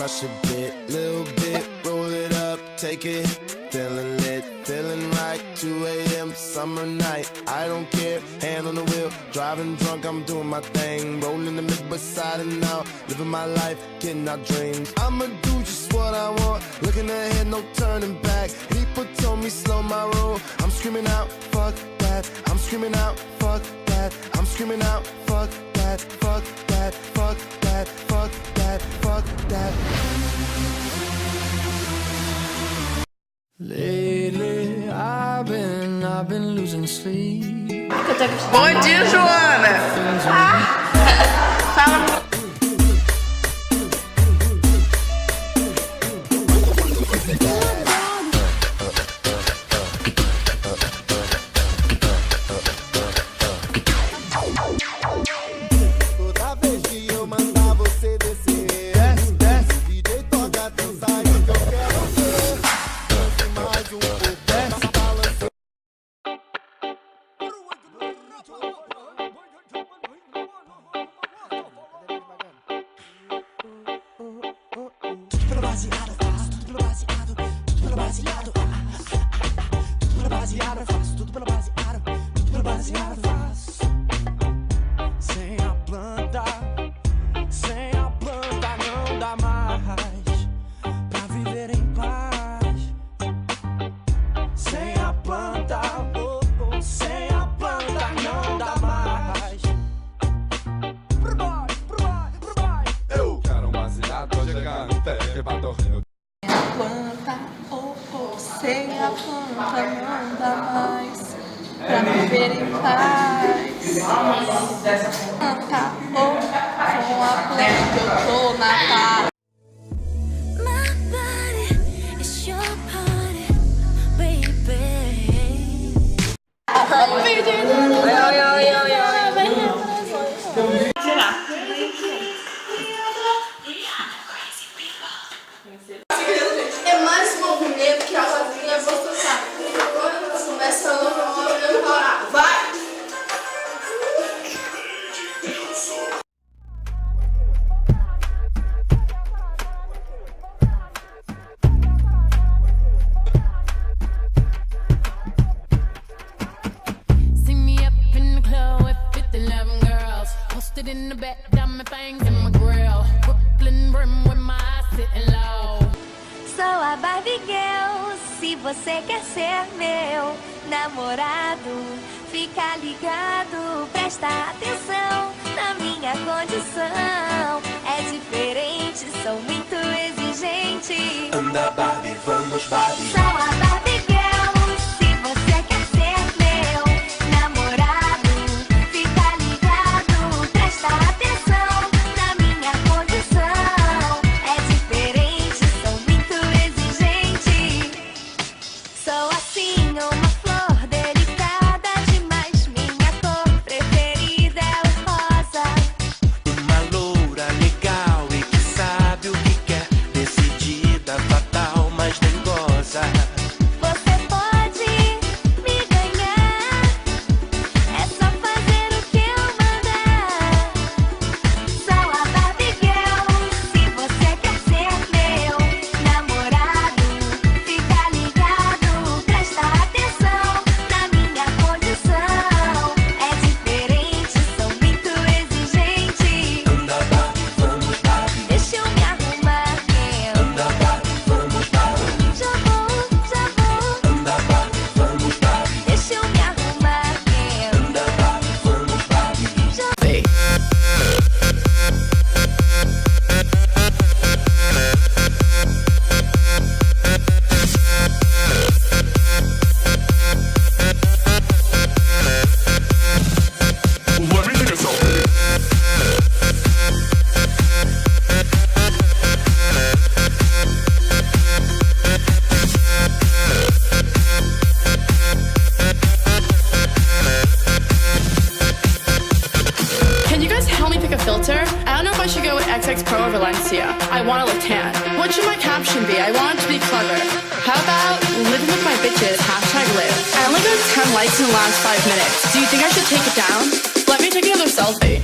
crush a bit, little bit, roll it up, take it. Feeling lit, feeling right, 2 a.m. summer night. I don't care, hand on the wheel, driving drunk, I'm doing my thing. Rolling the mid beside and out, living my life, getting our dreams. I'ma do just what I want, looking ahead, no turning back. People told me slow my roll, I'm screaming out, fuck that. I'm screaming out, fuck that. I'm screaming out, fuck that, fuck that, fuck that, fuck that, fuck that. Lately, I've been losing sleep. Bom dia, Joana! Fala. Toda vez que eu mandar você descer, desce, desce, DJ toca, dança aí que eu quero ver. Dance mais pouco, desce, balança. Tudo pelo baseado, faço tudo pelo baseado, tudo pelo baseado, tudo pelo baseado, faço tudo pelo baseado, tudo pelo baseado, faço. Sem a planta não dá mais pra viver em paz. Sem a planta, sem a planta não dá mais. Eu quero um baseado gigante que bato rio. Planta, sem a planta não dá mais pra viver em paz. Planta, com a planta eu tô na paz. My body is your party, baby. É mais um movimento que a Lavinha vai tocar. Quando começa a louca, vai! See me up in the club with 50-11 girls. Posted in the back, got my fangs in my grill. Brooklyn brim with my eyes sitting low. Sou a Barbie Girl, se você quer ser meu namorado, fica ligado, presta atenção na minha condição. É diferente, sou muito exigente. Anda Barbie, vamos Barbie. Sou a Barbie Girl, se você quer ser meu namorado, fica ligado, presta atenção na minha condição. É diferente, sou muito exigente. Sou assim, uma flor delicada demais. Minha cor preferida é o rosa. Uma loura legal e que sabe o que quer, decidida, fatal, mas nem goza. Você pode me ganhar, é só fazer o que eu mandar. Sou a Barbie Girl, se você quer ser meu namorado, fica ligado, presta atenção na minha condição. É diferente, sou muito exigente. Anda Barbie, vamos Barbie. Deixa eu me arrumar, girl. Anda Barbie, vamos Barbie. Já vou, já vou. Anda Barbie, vamos Barbie. Deixa eu me arrumar, girl. Anda Barbie, vamos Barbie. Já Let me take a selfie. Can you guys help me pick a filter? I don't know if I should go with XX Pro or Valencia. I want to look tan. What should my caption be? I want it to be clever. How about living with my bitches, #live. I only got 10 likes in the last 5 minutes. Do you think I should take it down? Let me take another selfie.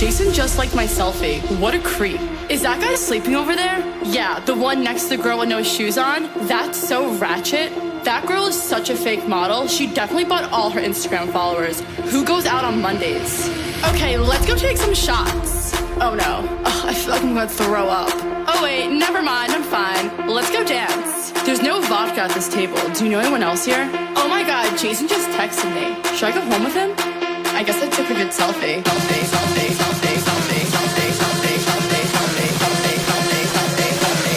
Jason just liked my selfie. What a creep. Is that guy sleeping over there? Yeah, the one next to the girl with no shoes on. That's so ratchet. That girl is such a fake model. She definitely bought all her Instagram followers. Who goes out on Mondays? Okay, let's go take some shots. Oh no. Ugh, I feel like I'm gonna throw up. Oh wait, never mind, I'm fine. Let's go dance. There's no vodka at this table. Do you know anyone else here? Oh my god, Jason just texted me. Should I go home with him? I guess I took a good selfie. Selfie, selfie, selfie, selfie, selfie, selfie, selfie, selfie, selfie, selfie, selfie, selfie, selfie, selfie.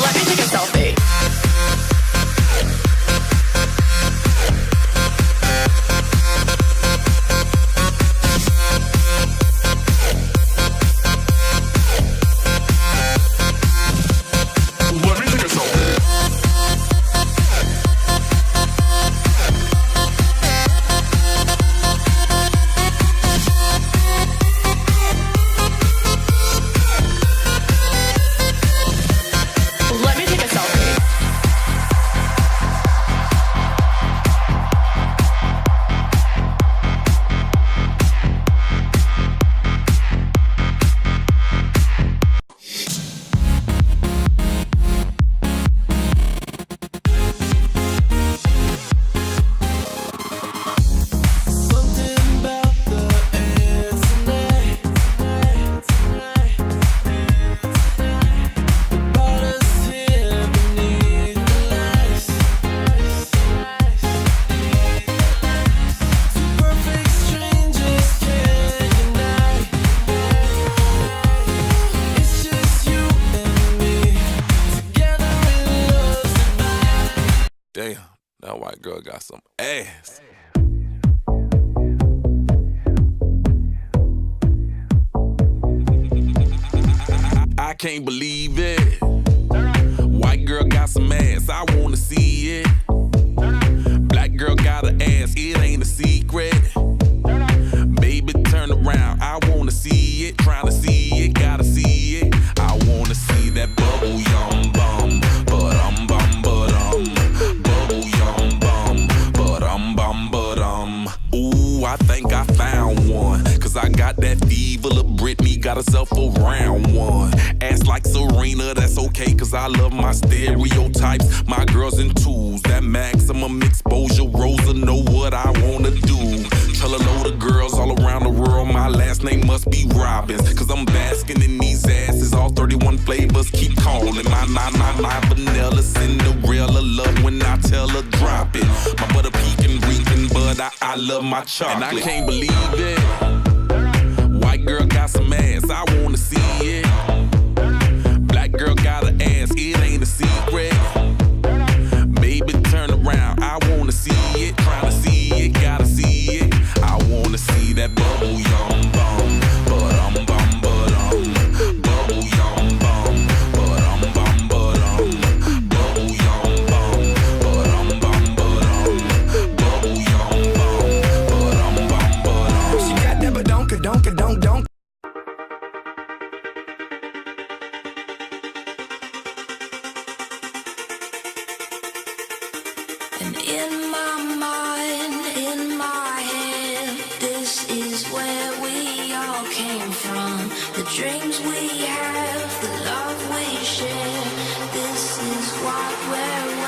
Let me take a selfie. Let me take a selfie. Damn, that white girl got some ass. I can't believe it. White girl got some ass, I wanna see it. Black girl got an ass, it ain't a secret. Baby, turn around, I wanna see it. Trying to see it, gotta see it. I wanna see that bubble yum bum. But bubble yum bum. But ooh, I think I found one. Cause I got that fever, little Britney got herself a round one. Ass like Serena, that's okay, cause I love my stereotypes. My girls in twos, that maximum exposure. Rosa know what I wanna do. Tell a load of girls all around the world my last name must be Robbins. Cause I'm basking in these asses, all 31 flavors keep calling. My vanilla Cinderella love when I tell her drop it. My butter pecan reeking, but I love my chocolate. And I can't believe it. White girl got some ass, I wanna see it. Black girl got an ass, it ain't a secret. Baby, turn around, I wanna see it. Trying to see it, gotta see it. I wanna see that bubble yum bum. But bubble yum bum. But bubble yum bum. But bubble yum bum. She got that badonka donka donk donk. And in my mind, in my head, this is where we all came from. The dreams we have, the love we share. This is what we're